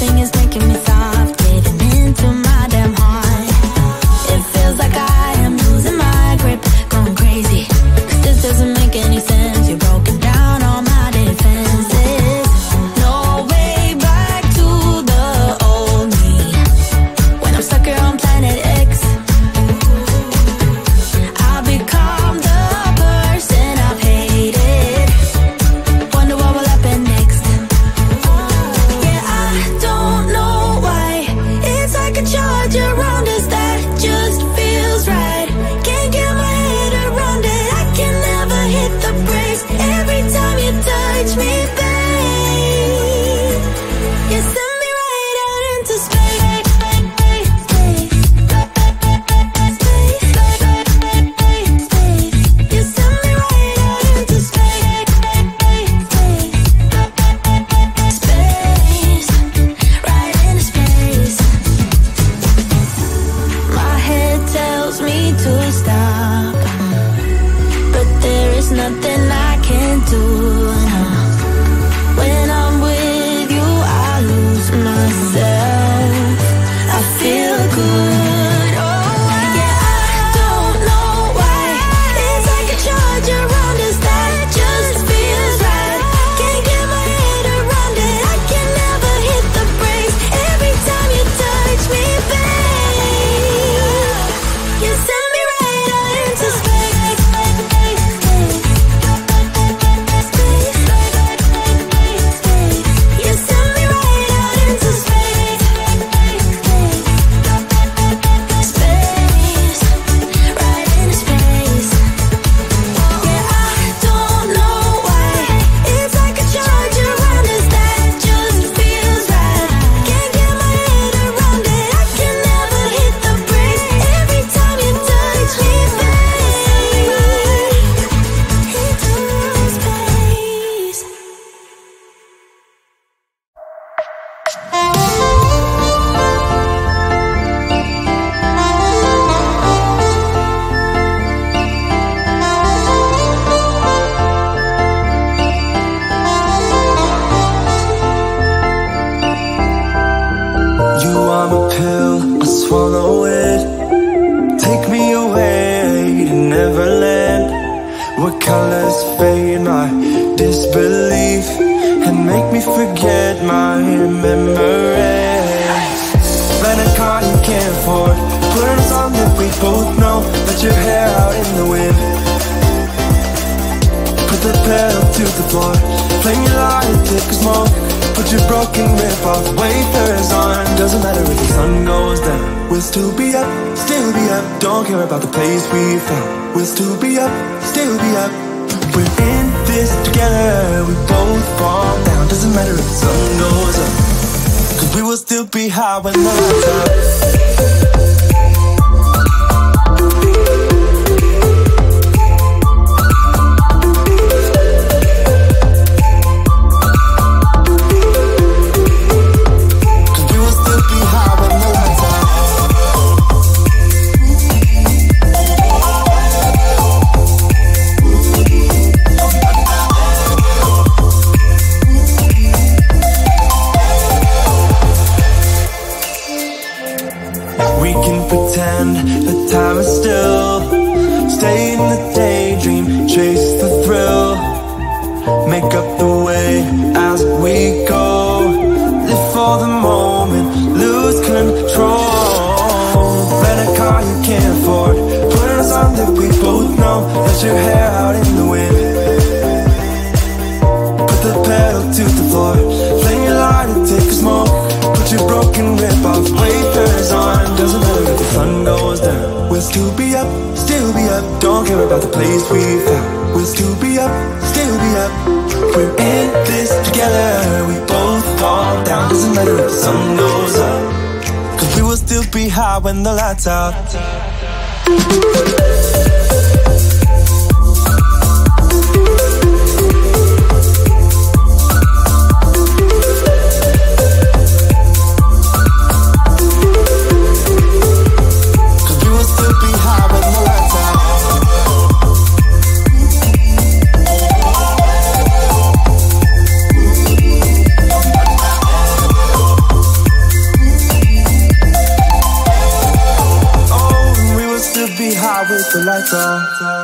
Everything is making me stop giving into my damn heart. It feels like I am losing my grip, going crazy. 'Cause this doesn't make any sense. You're broken down all my defenses. No way back to the old me. When I'm stuck here on planet X, I'll become the person I've hated. Wonder what will happen next. Yeah, I don't know why. It's like a charge around us that just feels right. Can't get my head around it. I can never hit the brakes. Every time you touch me, babe, you send me right out into space. You send me right out into space. Space, right into space. My head tells me to stop, but there is nothing I can do. No. When I'm with you, I lose myself. I feel good. Oh, yeah, I don't know why. It's like a charge around us that just feels right. Can't get my head around it. I can never hit the brakes. Every time you touch me, babe, you send me right out into space. You send me right out into space. Space, right into space. Yeah, I don't know why. It's like a charge around us that just feels right. Can't get my head around it. I can never hit the brakes. Every time you touch me, babe, into space. You are my pill, I swallow it. Take me away to Neverland, where colors fade my disbelief and make me forget my memories. Rent a car you can't afford, put on a song that we both know. Let your hair out in the wind, put the pedal to the floor. Flame your light, take a smoke. Put your broken rip-off wafers on. Doesn't matter if the sun goes down, we'll still be up, still be up. Don't care about the place we found. We'll still be up, still be up. We're in this together, we both fall down. Doesn't matter if the sun goes up, 'cause we will still be high when the lights out. We can pretend that time is still. Stay in the daydream, chase the thrill. Make up the way as we go. Live for the moment, lose control. Rent a car you can't afford, put on a song that we both know. Let your hair out in the wind, put the pedal to the floor. Flame your light and take a smoke. Put your broken rip-off wafers on. Doesn't matter if the sun goes down, we'll still be up, still be up. Don't care about the place we found. We'll still be up, still be up. We're in this together, we both fall down. Doesn't matter if the sun goes up, 'cause we will still be high when the lights out. that's all.